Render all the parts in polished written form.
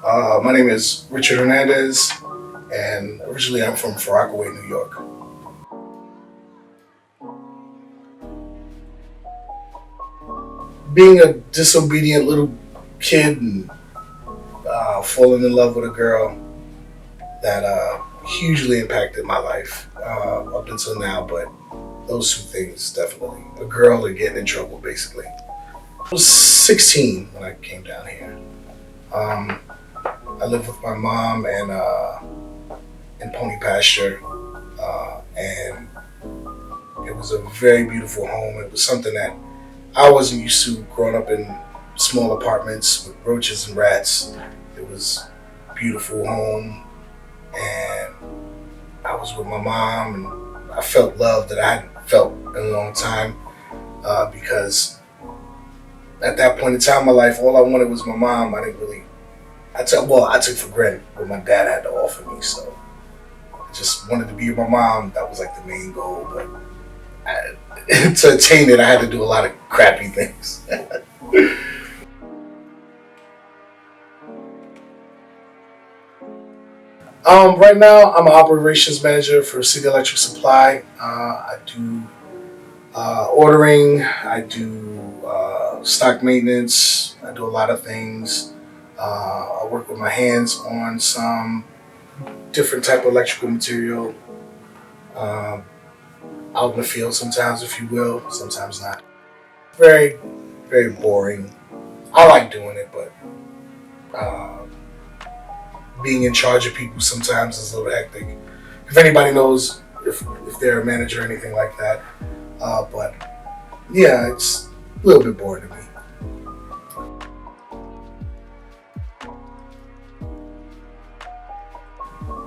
My name is Richard Hernandez, and originally I'm from Rockaway, New York. Being a disobedient little kid and falling in love with a girl that hugely impacted my life up until now, but those two things definitely. A girl and getting in trouble, basically. I was 16 when I came down here. I lived with my mom and in Pony Pasture, and it was a very beautiful home. It was something that I wasn't used to growing up in small apartments with roaches and rats. It was a beautiful home, and I was with my mom, and I felt love that I hadn't felt in a long time because at that point in time in my life, all I wanted was my mom. I took for granted what my dad had to offer me, so I just wanted to be with my mom. That was like the main goal, but to attain it, I had to do a lot of crappy things. Right now, I'm an operations manager for City Electric Supply. I do ordering, I do stock maintenance, I do a lot of things. I work with my hands on some different type of electrical material. Out in the field sometimes, if you will, sometimes not. Very, very boring. I like doing it, but being in charge of people sometimes is a little hectic. If anybody knows if they're a manager or anything like that, but yeah, it's a little bit boring to me.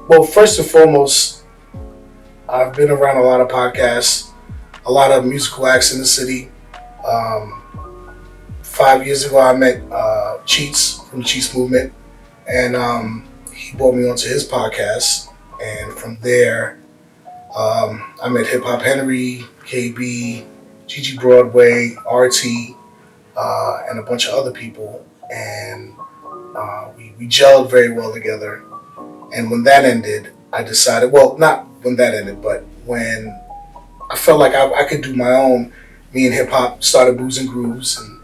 Well, first and foremost, I've been around a lot of podcasts, a lot of musical acts in the city. 5 years ago, I met Cheats from the Cheats Movement, and he brought me onto his podcast. And from there, I met Hip Hop Henry, KB, Gigi Broadway, RT, and a bunch of other people. And we gelled very well together. And when that ended, I decided, well, not when that ended, but when I felt like I could do my own, me and hip hop started Booze and Grooves, and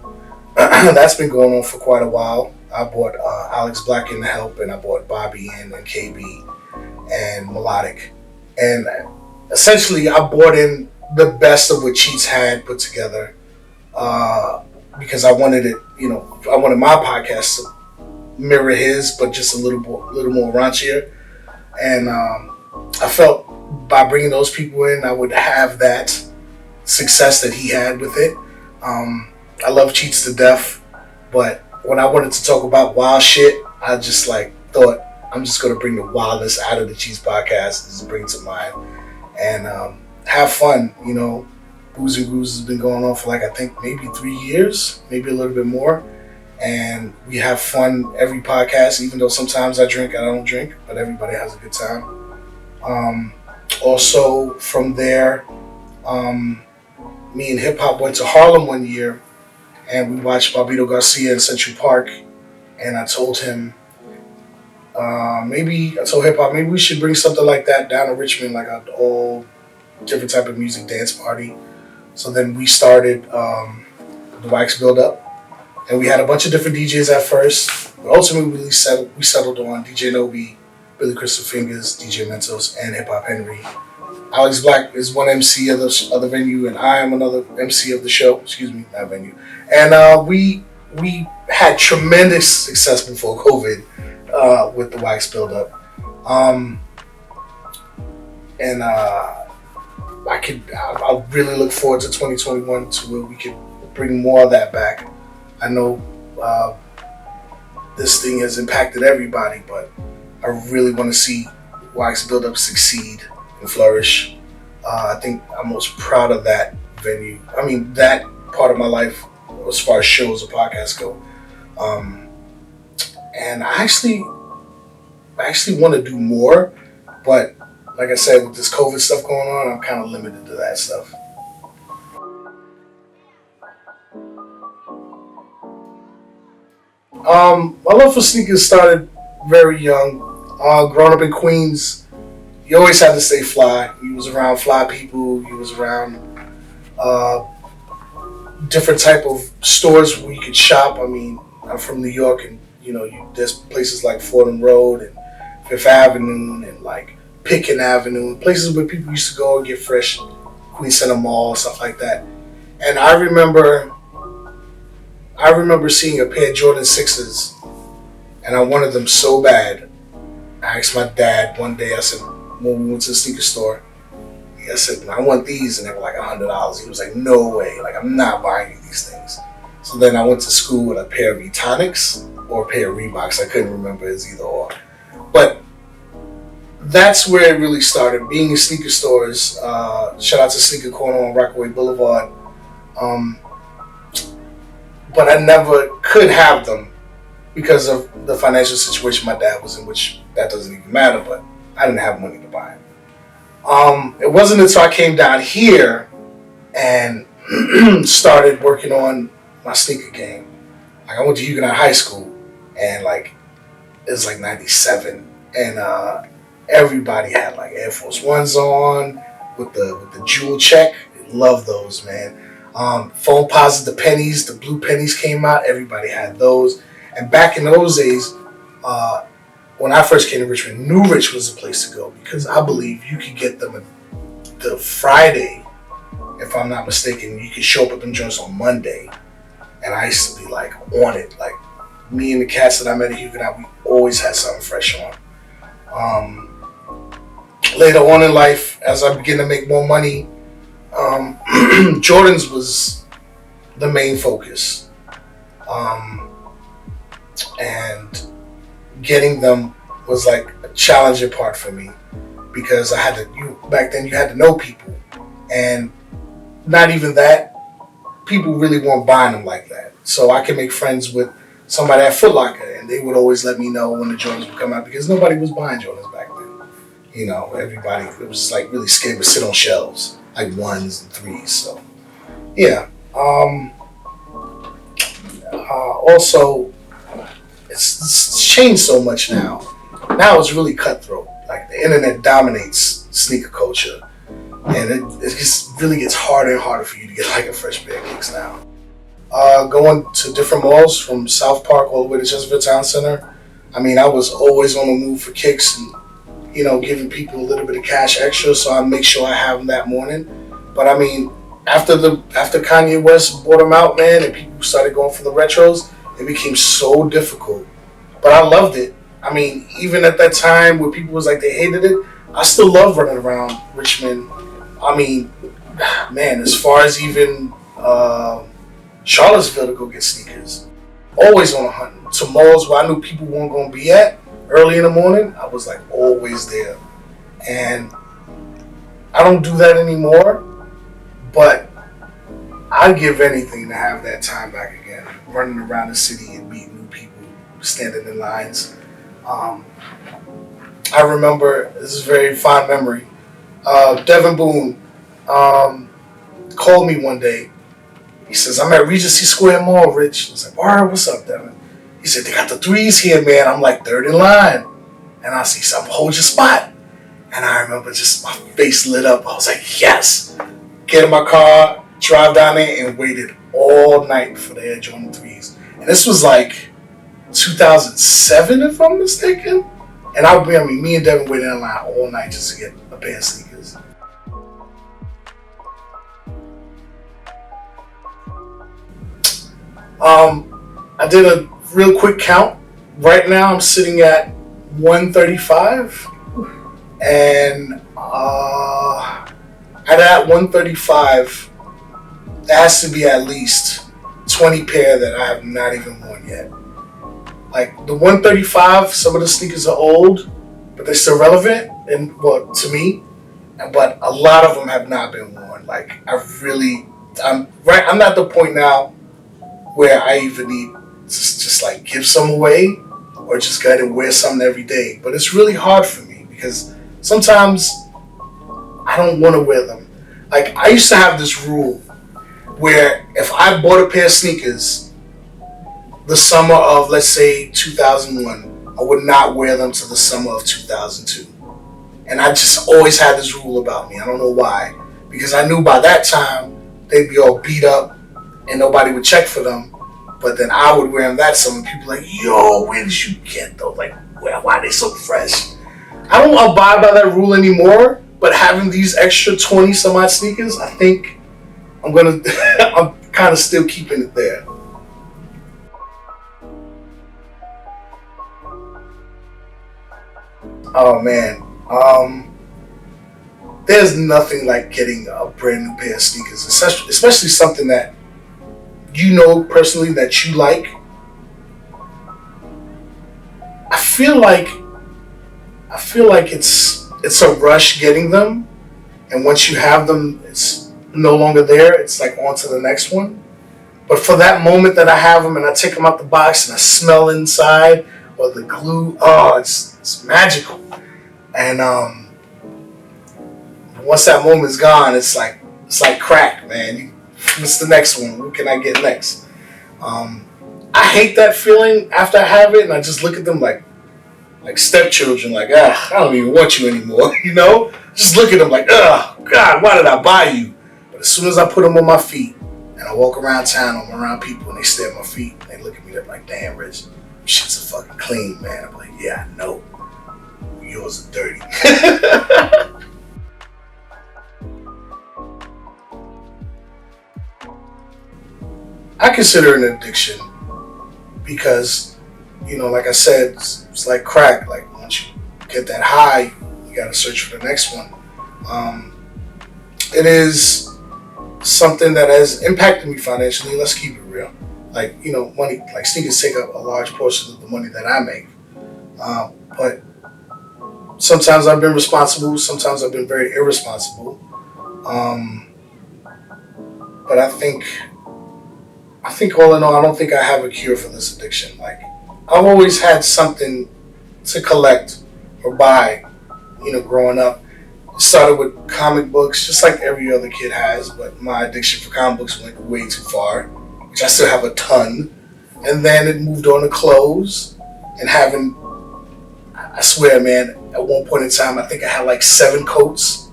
that's been going on for quite a while. I brought Alex Black in to help, and I brought Bobby in, and KB, and Melodic. And essentially, I brought in the best of what Cheats had put together because I wanted it, I wanted my podcast to mirror his, but just a little more raunchier. And I felt by bringing those people in, I would have that success that he had with it. I love Cheats to death, but when I wanted to talk about wild shit, I just thought I'm just gonna bring the wildness out of the Cheats podcast and just bring it to mine and have fun. Booze and Grooves has been going on for I think maybe 3 years, maybe a little bit more. And we have fun every podcast, even though sometimes I don't drink, but everybody has a good time. Also, from there, me and hip hop went to Harlem one year, and we watched Barbito Garcia in Central Park. And I told him, maybe we should bring something like that down to Richmond, like an all different type of music dance party. So then we started the Wax Build Up. And we had a bunch of different DJs at first, but ultimately we settled on DJ Nobi, Billy Crystal Fingers, DJ Mentos, and Hip Hop Henry. Alex Black is one MC of the venue, and I am another MC of the show. Excuse me, not venue. And we had tremendous success before COVID with the Wax Build Up. I really look forward to 2021 to where we could bring more of that back. I know this thing has impacted everybody, but I really want to see Wax Build Up succeed and flourish. I think I'm most proud of that venue. I mean, that part of my life as far as shows or podcasts go. And I actually want to do more, but like I said, with this COVID stuff going on, I'm kind of limited to that stuff. My love for sneakers started very young. Growing up in Queens, you always had to stay fly. You was around fly people. You was around uh, different type of stores where you could shop. I mean, I'm from New York, and there's places like Fordham Road and Fifth Avenue and like Pitkin Avenue, places where people used to go and get fresh. Queens Center Mall, stuff like that. And I remember seeing a pair of Jordan 6s, and I wanted them so bad. I asked my dad one day, I said, when we went to the sneaker store, I said, I want these, and they were like $100. He was like, no way, like I'm not buying you these things. So then I went to school with a pair of Etonics or a pair of Reeboks. I couldn't remember, it's either or. But that's where it really started, being in sneaker stores. Shout out to Sneaker Corner on Rockaway Boulevard. But I never could have them because of the financial situation my dad was in, which that doesn't even matter, but I didn't have money to buy them. It wasn't until I came down here and started working on my sneaker game. Like, I went to Huguenot High School, and like it was like '97, and everybody had like Air Force Ones on with the jewel check. Love those, man. Foam posits, the pennies, the blue pennies came out. Everybody had those. And back in those days, when I first came to Richmond, New Rich was the place to go because I believe you could get them the Friday, if I'm not mistaken. You could show up at them joints on Monday, and I used to be like on it. Like, me and the cats that I met at Huguenot, we always had something fresh on. Later on in life, as I began to make more money, Jordans was the main focus, and getting them was like a challenging part for me because back then you had to know people, and not even that, people really weren't buying them like that. So I could make friends with somebody at Foot Locker, and they would always let me know when the Jordans would come out because nobody was buying Jordans back then. Everybody, it was like really scared to sit on shelves, like 1s and 3s. So, yeah. Also, it's changed so much now. Now it's really cutthroat. Like, the internet dominates sneaker culture, and it just really gets harder and harder for you to get like a fresh pair of kicks now. Going to different malls from South Park all the way to Chesterfield Town Center. I mean, I was always on the move for kicks and giving people a little bit of cash extra, so I make sure I have them that morning. But I mean, after Kanye West bought them out, man, and people started going for the retros, it became so difficult. But I loved it. I mean, even at that time where people was like they hated it, I still love running around Richmond. I mean, man, as far as even Charlottesville to go get sneakers, always on a hunt. To malls where I knew people weren't going to be at early in the morning, I was like always there. And I don't do that anymore, but I'd give anything to have that time back again, running around the city and meeting new people, standing in lines. I remember, this is a very fond memory, Devin Boone called me one day. He says, I'm at Regency Square Mall, Rich. I was like, word, what's up, Devin? He said, they got the 3s here, man. I'm like third in line. And I see something, hold your spot. And I remember just my face lit up. I was like, yes. Get in my car, drive down there, and waited all night for the Air Jordan 3s. And this was like 2007, if I'm mistaken. And me and Devin waited in line all night just to get a pair of sneakers. I did a real quick count. Right now I'm sitting at 135, and at that 135, there has to be at least 20 pair that I have not even worn yet. Like, the 135, some of the sneakers are old, but they're still relevant, and well, to me. But a lot of them have not been worn. Like, I'm not at the point now where I even need to just like give some away or just go ahead and wear something every day. But it's really hard for me because sometimes I don't want to wear them. Like, I used to have this rule where if I bought a pair of sneakers the summer of, let's say, 2001, I would not wear them to the summer of 2002. And I just always had this rule about me. I don't know why. Because I knew by that time they'd be all beat up and nobody would check for them. But then I would wear them that summer and people were like, yo, where did you get those? Like, why are they so fresh? I don't abide by that rule anymore. But having these extra 20 some odd sneakers, I think I'm kind of still keeping it there. Oh man. There's nothing like getting a brand new pair of sneakers, especially something that you know personally that you like. I feel like it's a rush getting them, and once you have them, it's no longer there. It's like on to the next one. But for that moment that I have them and I take them out the box and I smell inside or the glue, oh, it's magical. And once that moment's gone, it's like crack, man. What's the next one? What can I get next? I hate that feeling after I have it, and I just look at them like stepchildren, like, I don't even want you anymore, you know? Just look at them like, God, why did I buy you? But as soon as I put them on my feet and I walk around town, I'm around people and they stare at my feet and they look at me, they're like, damn, Rich, shit's a fucking clean, man. I'm like, yeah, I know. Yours are dirty. I consider it an addiction because, you know, like I said, it's like crack. Like once you get that high, you gotta search for the next one. It is something that has impacted me financially. Let's keep it real. Like, you know, money, like sneakers take up a large portion of the money that I make. But sometimes I've been responsible. Sometimes I've been very irresponsible. But I think all in all, I don't think I have a cure for this addiction. Like, I've always had something to collect or buy, you know, growing up. It started with comic books, just like every other kid has, but my addiction for comic books went way too far, which I still have a ton. And then it moved on to clothes and having, I swear, man, at one point in time, I think I had like 7 coats.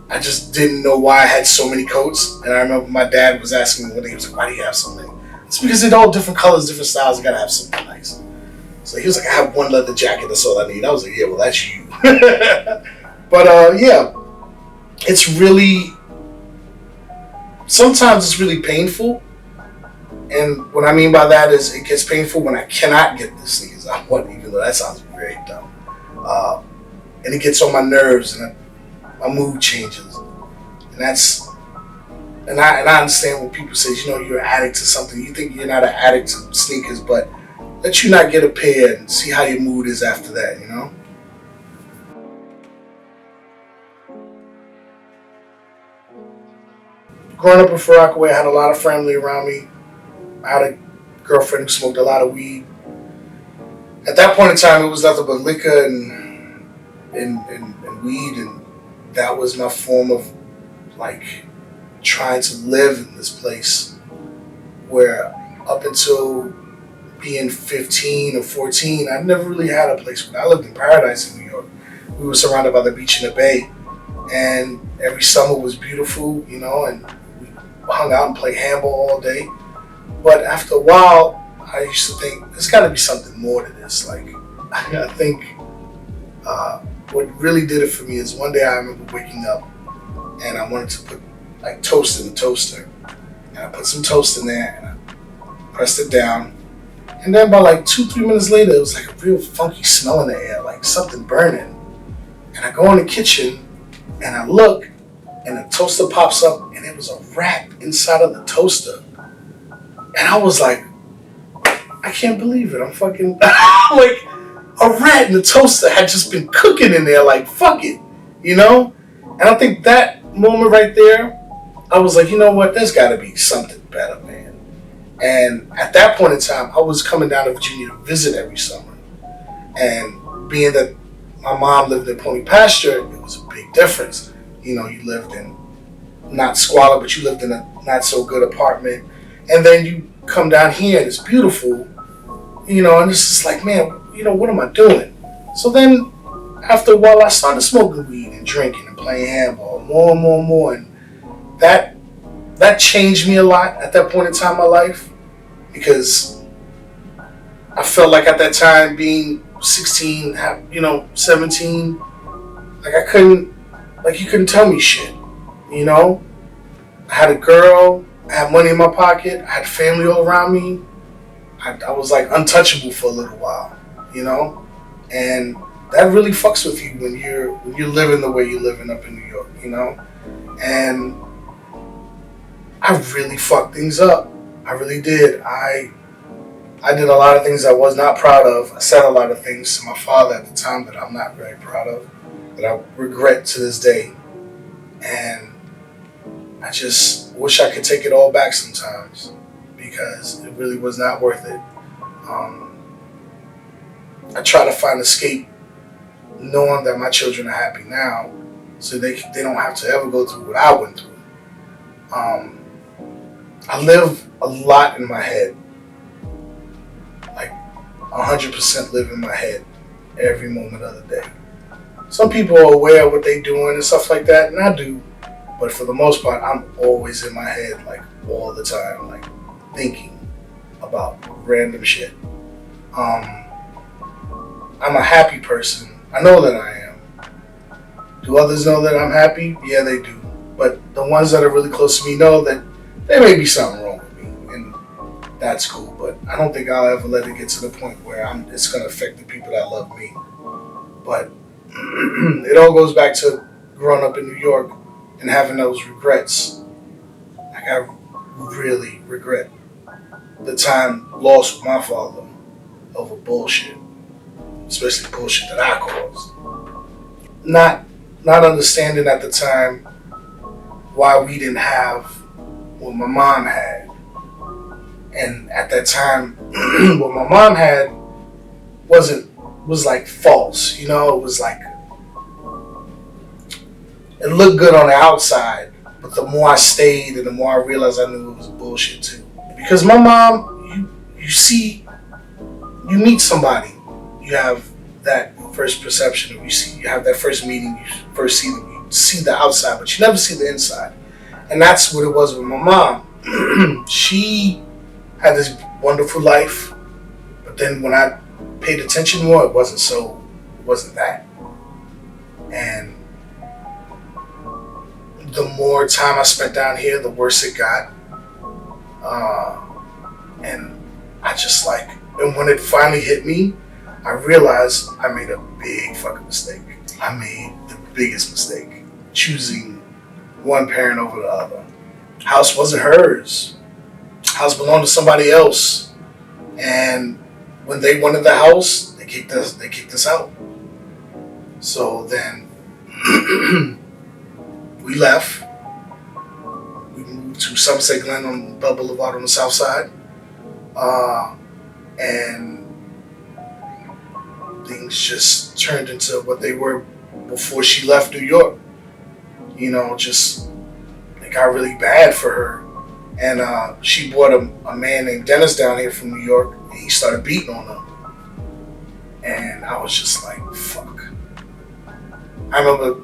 I just didn't know why I had so many coats. And I remember my dad was asking me one day, he was like, why do you have so many? It's because they're all different colors, different styles. I gotta have something nice. So he was like, I have one leather jacket, that's all I need. I was like, yeah, well, that's you. But yeah, it's really, sometimes it's really painful. And what I mean by that is it gets painful when I cannot get the sneakers I want, even though that sounds very dumb. And it gets on my nerves and my mood changes. And I understand when people say, you know, you're an addict to something. You think you're not an addict to sneakers, but let you not get a pair and see how your mood is after that, you know? Growing up in Far Rockaway, I had a lot of family around me. I had a girlfriend who smoked a lot of weed. At that point in time, it was nothing but liquor and weed, and that was my form of like trying to live in this place where up until being 15 or 14, I never really had a place. I lived in Paradise in New York. We were surrounded by the beach and the bay, and every summer was beautiful, you know, and we hung out and played handball all day. But after a while, I used to think, there's got to be something more to this. Like, I think what really did it for me is one day I remember waking up and I wanted to put like toast in the toaster. And I put some toast in there and I pressed it down. And then by like 2-3 minutes later, it was like a real funky smell in the air, like something burning. And I go in the kitchen and I look and the toaster pops up and it was a rat inside of the toaster. And I was like, I can't believe it. I'm fucking, like, a rat in the toaster had just been cooking in there, like, fuck it, you know? And I think that moment right there, I was like, you know what? There's got to be something better, man. And at that point in time, I was coming down to Virginia to visit every summer. And being that my mom lived in Pony Pasture, it was a big difference. You know, you lived in, not squalor, but you lived in a not so good apartment. And then you come down here and it's beautiful, you know, and it's just like, man, what am I doing? So then, after a while, I started smoking weed and drinking and playing handball more and more and more, and that changed me a lot at that point in time in my life, because I felt like at that time, being 16, 17, like you couldn't tell me shit, I had a girl, I had money in my pocket, I had family all around me. I was like untouchable for a little while, and that really fucks with you when you're living the way you're living up in New York, and I really fucked things up. I really did. I did a lot of things I was not proud of. I said a lot of things to my father at the time that I'm not very proud of, that I regret to this day, and I just wish I could take it all back sometimes, because it really was not worth it. I try to find escape knowing that my children are happy now, so they don't have to ever go through what I went through. I live a lot in my head, like 100% live in my head every moment of the day. Some people are aware of what they're doing and stuff like that, and I do, but for the most part, I'm always in my head, like all the time, like thinking about random shit. I'm a happy person. I know that I am. Do others know that I'm happy? Yeah, they do. But the ones that are really close to me know that there may be something wrong with me, and that's cool. But I don't think I'll ever let it get to the point where it's going to affect the people that love me. But it all goes back to growing up in New York and having those regrets. Like, I really regret the time lost with my father over bullshit, especially bullshit that I caused. Not understanding at the time why we didn't have what my mom had. And at that time, what my mom had was like false, it was like, it looked good on the outside, but the more I stayed and the more I realized, I knew it was bullshit too. Because my mom, you meet somebody, you have that first perception of you have that first meeting, you first see them, you see the outside, but you never see the inside. And that's what it was with my mom. She had this wonderful life, but then when I paid attention more, it wasn't that. And the more time I spent down here, the worse it got. And I just and when it finally hit me, I realized I made a big fucking mistake. I made the biggest mistake, choosing one parent over the other. House wasn't hers. House belonged to somebody else. And when they wanted the house, they kicked us out. So then we left. We moved to Somerset Glen on Bell Boulevard on the south side. And things just turned into what they were before she left New York. Just it got really bad for her. And she brought a man named Dennis down here from New York, and he started beating on her. And I was just like, fuck. I remember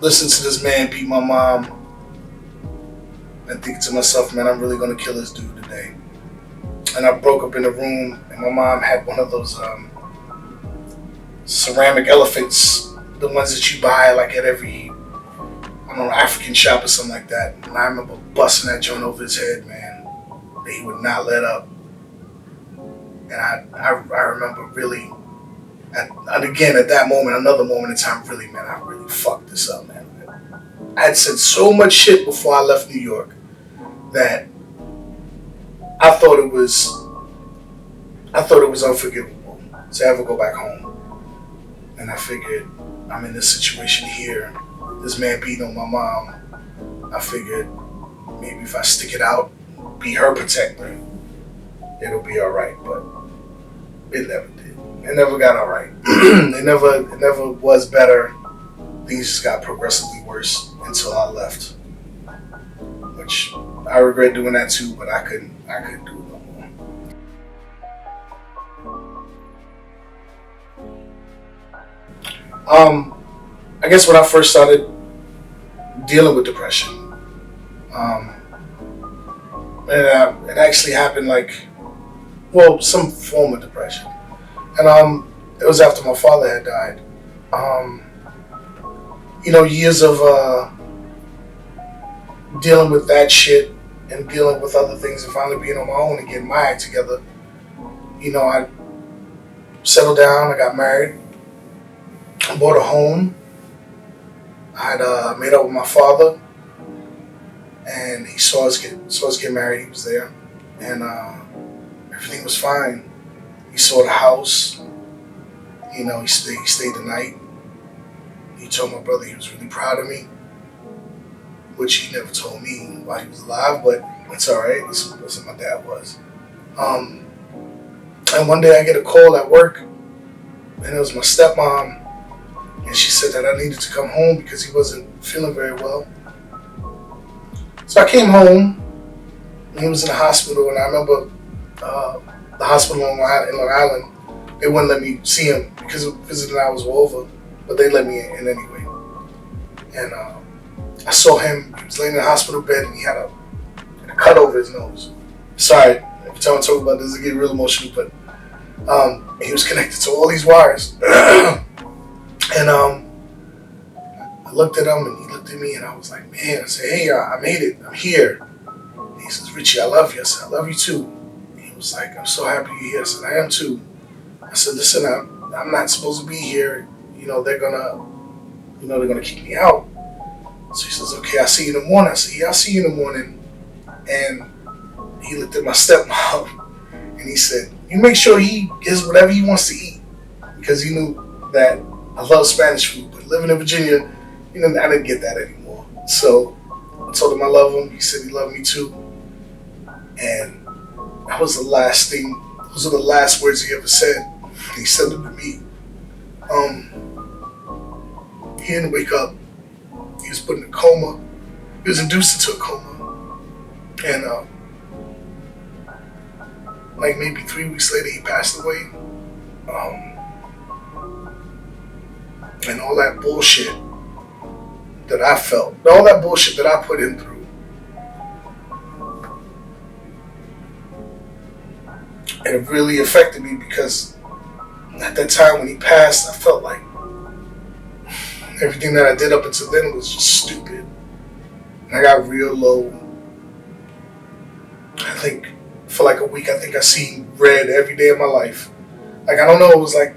listening to this man beat my mom and thinking to myself, man, I'm really going to kill this dude today. And I broke up in the room, and my mom had one of those ceramic elephants, the ones that you buy like at every, African shop or something like that. And I remember busting that joint over his head, man. He would not let up. And I remember really, and again at that moment, another moment in time, really, man, I really fucked this up, man. I had said so much shit before I left New York that I thought it was unforgivable to ever go back home. And I figured, I'm in this situation here, this man beating on my mom. I figured maybe if I stick it out, be her protector, it'll be alright. But it never did. It never got alright. It never was better. Things just got progressively worse until I left. Which I regret doing that too, but I couldn't do it no more. I guess when I first started dealing with depression, um, it actually happened some form of depression. And it was after my father had died. Years of dealing with that shit and dealing with other things and finally being on my own and getting my act together. I settled down, I got married, I bought a home. I had made up with my father, and he saw us get married. He was there, and everything was fine. He saw the house. He stayed the night. He told my brother he was really proud of me, which he never told me while he was alive, but it's all right. That's what my dad was. And one day I get a call at work, and it was my stepmom. And she said that I needed to come home because he wasn't feeling very well. So I came home, and he was in the hospital, and I remember the hospital in Long Island, they wouldn't let me see him because visiting hours were over, but they let me in anyway. And I saw him, he was laying in the hospital bed, and he had a cut over his nose. Sorry, every time I talk about this, I get real emotional, but he was connected to all these wires. And I looked at him and he looked at me and I was like, man, I said, hey, I made it. I'm here. And he says, Richie, I love you. I said, I love you too. And he was like, I'm so happy you're here. I said, I am too. I said, listen, I'm not supposed to be here. They're gonna kick me out. So he says, okay, I'll see you in the morning. I said, yeah, I'll see you in the morning. And he looked at my stepmom and he said, you make sure he gets whatever he wants to eat, because he knew that I love Spanish food, but living in Virginia, I didn't get that anymore. So I told him I love him. He said he loved me too. And that was the last thing. Those are the last words he ever said. He said them to me. He didn't wake up. He was put in a coma. He was induced into a coma. And maybe 3 weeks later, he passed away. And all that bullshit that I felt, all that bullshit that I put him through, and it really affected me because at that time when he passed, I felt like everything that I did up until then was just stupid. And I got real low. I think for like a week, I think I seen red every day of my life. I don't know, it was like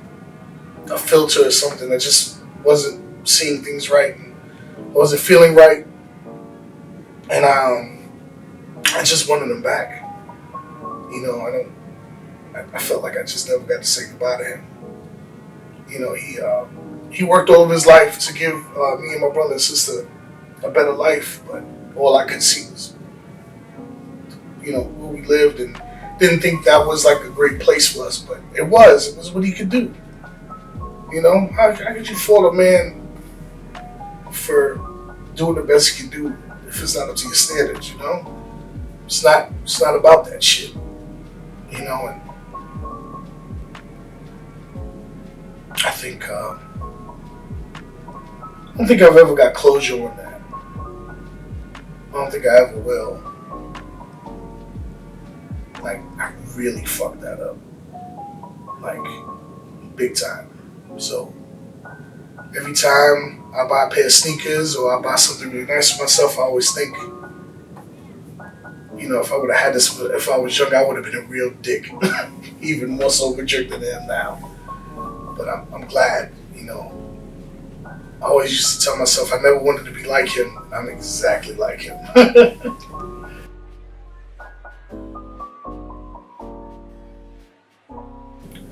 a filter or something that just wasn't seeing things right, and I wasn't feeling right, and I just wanted him back. I felt like I just never got to say goodbye to him. He worked all of his life to give me and my brother and sister a better life, but all I could see was where we lived, and didn't think that was like a great place for us, but it was what he could do. How could you fault a man for doing the best he can do if it's not up to your standards? It's not about that shit. And I don't think I've ever got closure on that. I don't think I ever will. I really fucked that up. Big time. So every time I buy a pair of sneakers or I buy something really nice for myself, I always think, if I would have had this, if I was young, I would have been a real dick. Even more so of a jerk than I am now. But I'm glad, I always used to tell myself I never wanted to be like him. I'm exactly like him.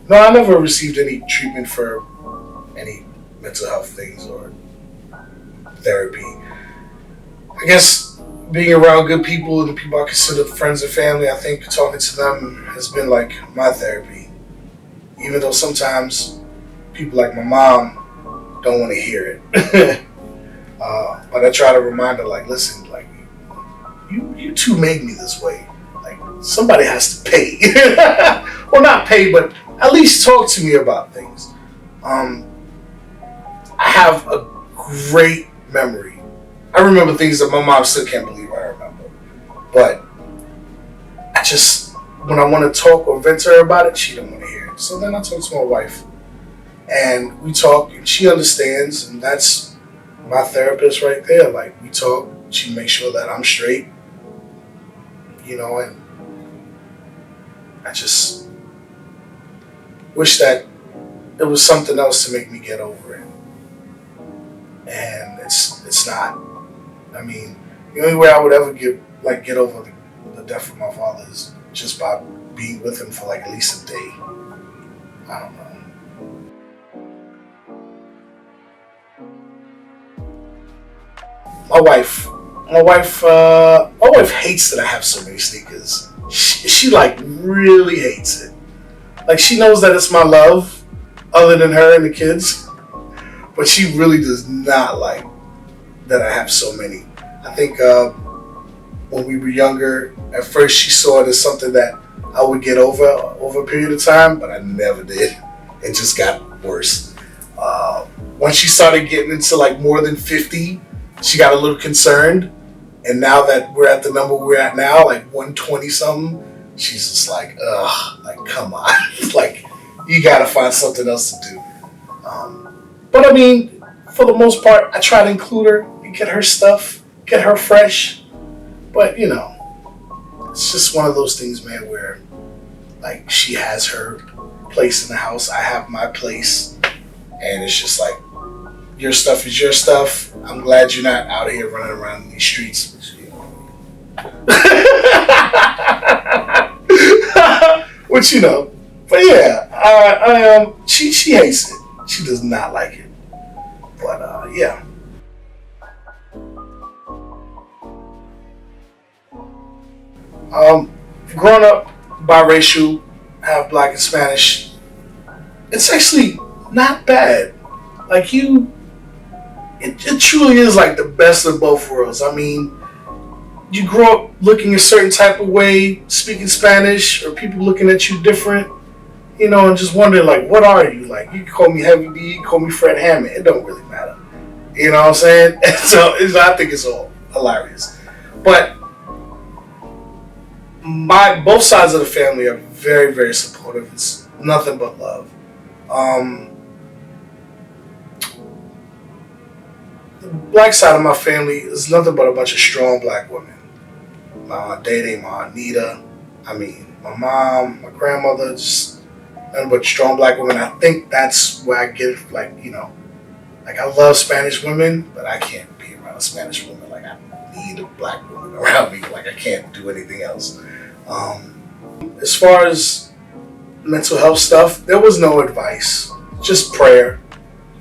No, I never received any treatment for any mental health things or therapy. I guess being around good people and the people I consider friends and family, I think talking to them has been like my therapy. Even though sometimes people like my mom don't want to hear it. But I try to remind her, listen, you two made me this way. Somebody has to pay. Well, not pay, but at least talk to me about things. have a great memory. I remember things that my mom still can't believe I remember. But I just, when I want to talk or vent to her about it, she don't want to hear it. So then I talk to my wife. And we talk, and she understands, and that's my therapist right there. Like, we talk, she makes sure that I'm straight, you know, and I just wish that it was something else to make me get over it. And it's not. I mean, the only way I would ever get over the death of my father is just by being with him for like at least a day. I don't know. My wife hates that I have so many sneakers. She like really hates it. Like, she knows that it's my love, other than her and the kids, but she really does not like that I have so many. I think when we were younger, at first she saw it as something that I would get over a period of time, but I never did. It just got worse. Once she started getting into like more than 50, she got a little concerned. And now that we're at the number we're at now, like 120 something, she's just like, ugh, like, come on. Like, you gotta find something else to do. But I mean, for the most part, I try to include her and get her stuff, get her fresh. But, you know, it's just one of those things, man, where like she has her place in the house, I have my place, and it's just like, your stuff is your stuff. I'm glad you're not out here running around in these streets. Which, you know, but yeah, she hates it. She does not like it. But yeah. Growing up biracial, half black and Spanish, it's actually not bad. Like, it truly is like the best of both worlds. I mean, you grow up looking a certain type of way, speaking Spanish, or people looking at you different, you know, and just wondering, like, what are you? Like, you can call me Heavy D, you can call me Fred Hammond. It don't really matter. You know what I'm saying? So I think it's all hilarious. But both sides of the family are very, very supportive. It's nothing but love. The black side of my family is nothing but a bunch of strong black women. My Aunt Dede, my Aunt Nita, my mom, my grandmother, just nothing but strong black women. I think that's where I get it, like, you know, like, I love Spanish women, but I can't be around a Spanish woman. Like, I need a black woman around me. Like, I can't do anything else. As far as mental health stuff, there was no advice, just prayer,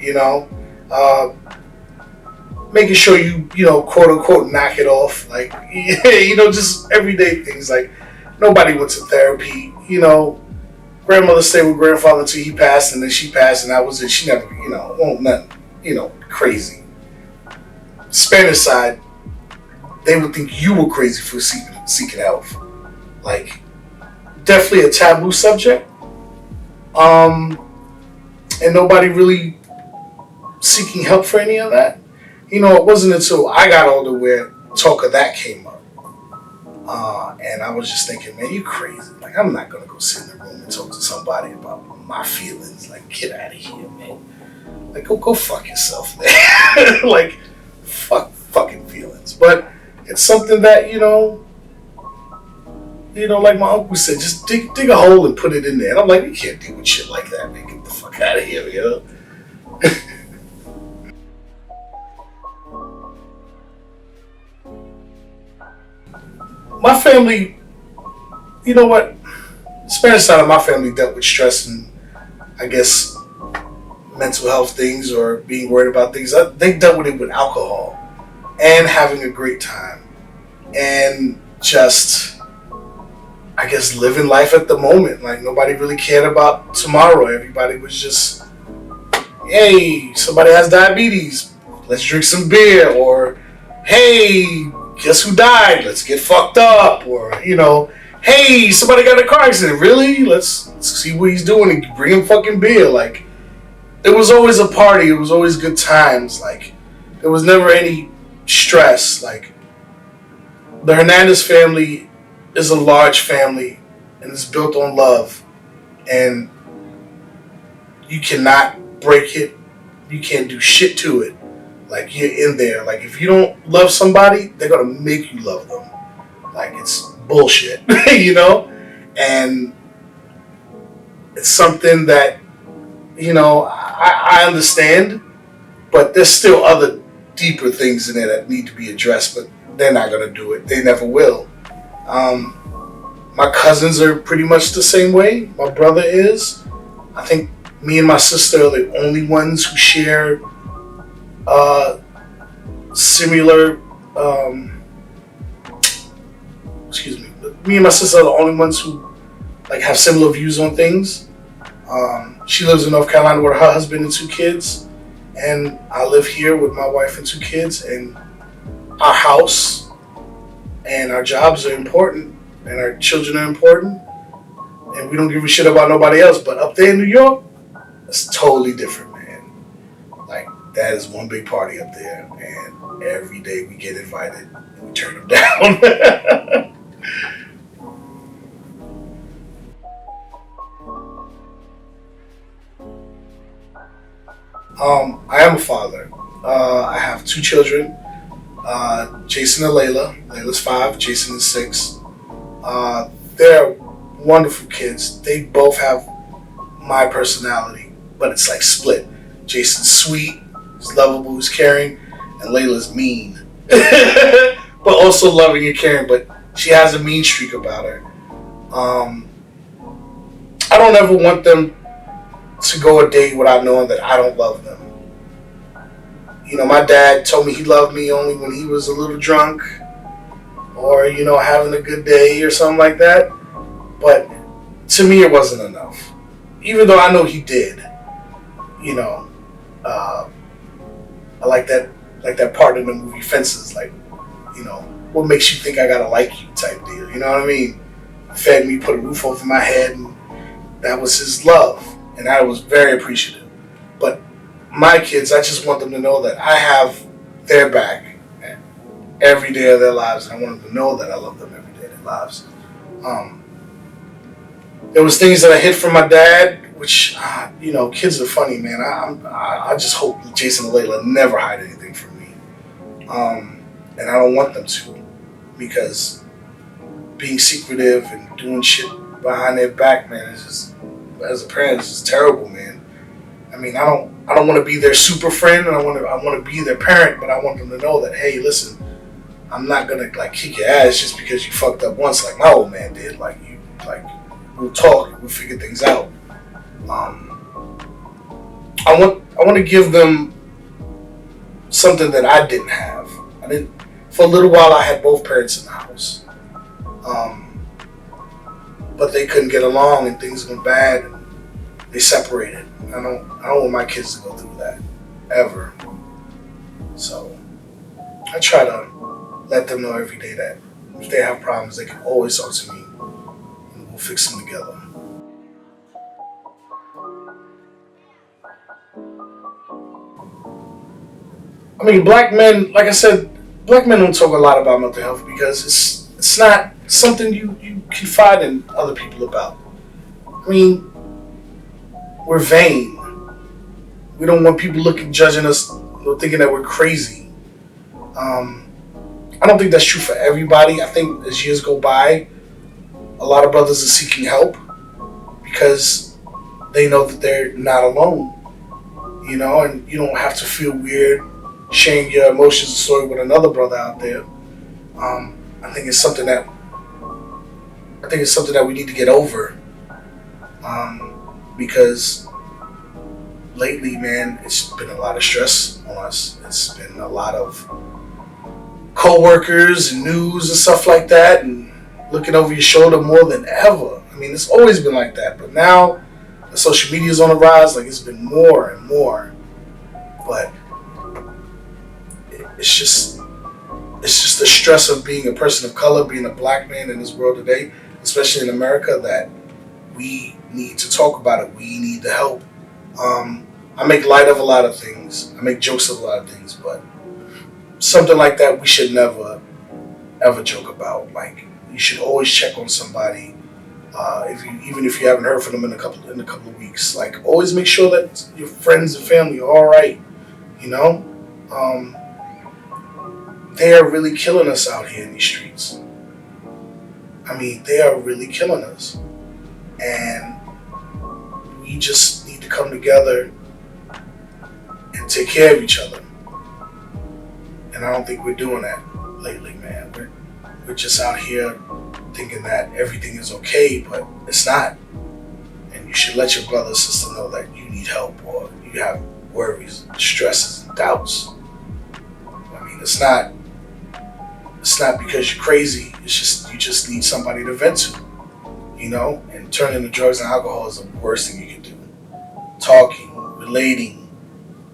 you know. Making sure you know, quote unquote, knock it off. Like, you know, just everyday things. Like, nobody went to therapy. You know, grandmother stayed with grandfather until he passed, and then she passed, and that was it. She never, you know, nothing, you know, crazy. Spanish side, they would think you were crazy for seeking help. Like, definitely a taboo subject. And nobody really seeking help for any of that. You know, it wasn't until I got older where talk of that came up. And I was just thinking, man, you crazy. Like, I'm not going to go sit in the room and talk to somebody about my feelings. Like, get out of here, man. Like, go fuck yourself, man. Like, fuck fucking feelings. But it's something that, you know, like my uncle said, just dig a hole and put it in there. And I'm like, you can't deal with shit like that, man. Get the fuck out of here, you know? My family, you know what? The Spanish side of my family dealt with stress and, I guess, mental health things or being worried about things. They dealt with it with alcohol and having a great time and just, I guess, living life at the moment. Like, nobody really cared about tomorrow. Everybody was just, hey, somebody has diabetes, let's drink some beer. Or, hey, guess who died? Let's get fucked up. Or, you know, hey, somebody got in a car accident. Really? Let's see what he's doing and bring him fucking beer. Like, it was always a party. It was always good times. Like, there was never any stress. Like, the Hernandez family is a large family and it's built on love. And you cannot break it. You can't do shit to it. Like, you're in there. Like, if you don't love somebody, they're going to make you love them. Like, it's bullshit, you know? And it's something that, you know, I understand, but there's still other deeper things in there that need to be addressed, but they're not going to do it. They never will. My cousins are pretty much the same way. My brother is. I think me and my sister are the only ones who share similar, me and my sister are the only ones who like have similar views on things. She lives in North Carolina with her husband and 2 kids, and I live here with my wife and 2 kids, and our house and our jobs are important, and our children are important, and we don't give a shit about nobody else. But up there in New York, it's totally different, man. Like, that is one big party up there, and every day we get invited and we turn them down. I am a father. I have 2 children, Jason and Layla. Layla's 5, Jason is 6. They're wonderful kids. They both have my personality, but it's like split. Jason's sweet, he's lovable, he's caring, and Layla's mean. But also loving and caring, but she has a mean streak about her. I don't ever want them to go a day without knowing that I don't love them. You know, my dad told me he loved me only when he was a little drunk or, you know, having a good day or something like that. But to me, it wasn't enough. Even though I know he did. You know, I like that part in the movie Fences, like, you know, what makes you think I gotta like you type deal. You know what I mean? Fed me, put a roof over my head, and that was his love. And I was very appreciative. But my kids, I just want them to know that I have their back every day of their lives. And I want them to know that I love them every day of their lives. There was things that I hid from my dad, which, you know, kids are funny, man. I just hope Jason and Layla never hide anything from me. And I don't want them to, because being secretive and doing shit behind their back, man, is just, as a parent, it's just terrible, man. I mean, I don't want to be their super friend, and I want to be their parent, but I want them to know that, hey, listen, I'm not gonna like kick your ass just because you fucked up once, like my old man did. Like, we'll talk, we'll figure things out. I want to give them something that I didn't have. For a little while, I had both parents in the house, but they couldn't get along and things went bad and they separated. I don't want my kids to go through that ever. So I try to let them know every day that if they have problems, they can always talk to me and we'll fix them together. I mean, black men, like I said, black men don't talk a lot about mental health because it's not something you confide in other people about. I mean, we're vain. We don't want people judging us, thinking that we're crazy. I don't think that's true for everybody. I think as years go by, a lot of brothers are seeking help because they know that they're not alone. You know, and you don't have to feel weird sharing your emotions and story with another brother out there. I think it's something that we need to get over. Because lately, man, it's been a lot of stress on us. It's been a lot of co-workers and news and stuff like that, and looking over your shoulder more than ever. I mean, it's always been like that, but now the social media is on the rise. Like, it's been more and more. But it's just the stress of being a person of color, being a black man in this world today, especially in America, that we need to talk about it. We need the help. I make light of a lot of things. I make jokes of a lot of things, but something like that we should never ever joke about. Like, you should always check on somebody. Even if you haven't heard from them in a couple of weeks, like, always make sure that your friends and family are all right. You know, they are really killing us out here in these streets. I mean, they are really killing us, and we just need to come together and take care of each other. And I don't think we're doing that lately, man. We're just out here thinking that everything is okay, but it's not. And you should let your brother or sister know that you need help, or you have worries, stresses, and doubts. I mean, it's not because you're crazy. It's just, you just need somebody to vent to, you know? And turning to drugs and alcohol is the worst thing you can do. Talking, relating,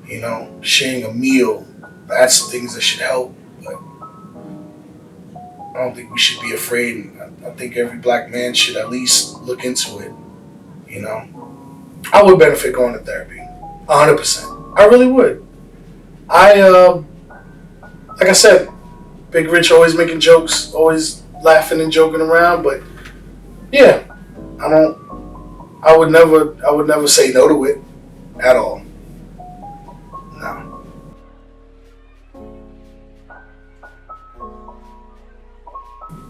you know, sharing a meal, that's the things that should help. But I don't think we should be afraid. I think every black man should at least look into it, you know? I would benefit going to therapy, 100%. I really would. Like I said, Big Rich always making jokes, always laughing and joking around, but yeah, I would never say no to it at all. No.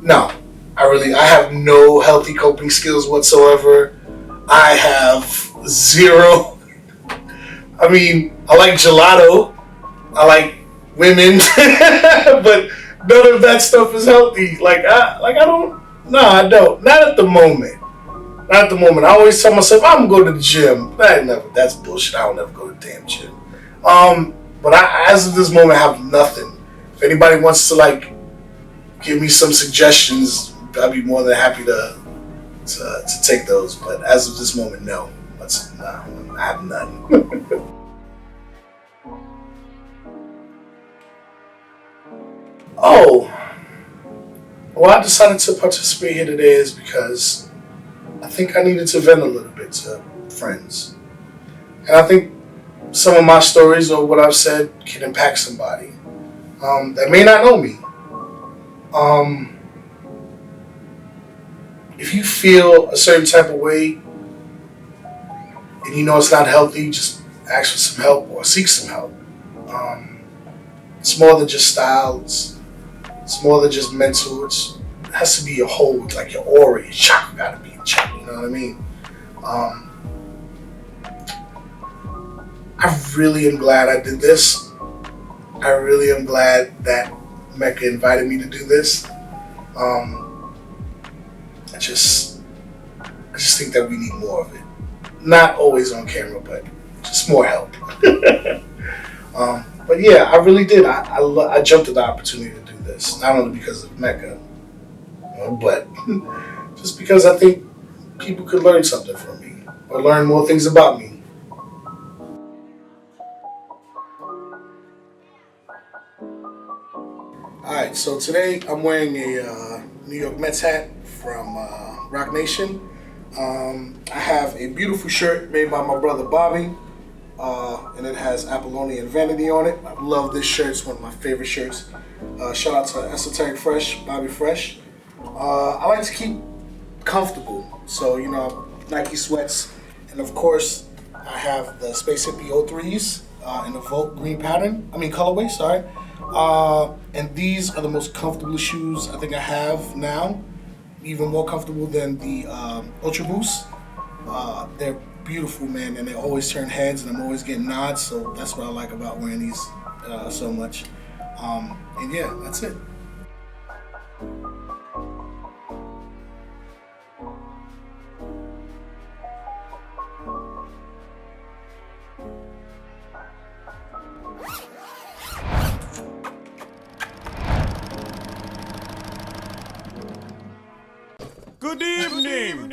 No. I have no healthy coping skills whatsoever. I have zero. I mean, I like gelato. I like women, but none of that stuff is healthy. I don't. No, I don't. Not at the moment. Not at the moment. I always tell myself I'm gonna go to the gym. That's bullshit. I don't ever go to the damn gym. But as of this moment, I have nothing. If anybody wants to give me some suggestions, I'd be more than happy to take those. But as of this moment, no. I have none. Oh, well, I decided to participate here today is because I think I needed to vent a little bit to friends. And I think some of my stories or what I've said can impact somebody that may not know me. If you feel a certain type of way and you know it's not healthy, just ask for some help or seek some help. It's more than just style. It's more than just mental. It has to be your whole, like your aura, your chakra got to be in check. You know what I mean? I really am glad I did this. I really am glad that Mecca invited me to do this. I just think that we need more of it. Not always on camera, but just more help. But yeah, I really did. I jumped at the opportunity to do this, not only because of Mecca, but just because I think people could learn something from me or learn more things about me. Alright, so today I'm wearing a New York Mets hat from Rock Nation. I have a beautiful shirt made by my brother Bobby, and it has Apollonian Vanity on it. I love this shirt. It's one of my favorite shirts. Shout out to Esoteric Fresh, Bobby Fresh. I like to keep comfortable, so Nike sweats, and of course I have the Space Hippie 03s in the Volt green colorway. Sorry. And these are the most comfortable shoes I think I have now. Even more comfortable than the Ultra Boost. They're beautiful, man, and they always turn heads, and I'm always getting nods. So that's what I like about wearing these so much. And yeah, that's it. Good evening.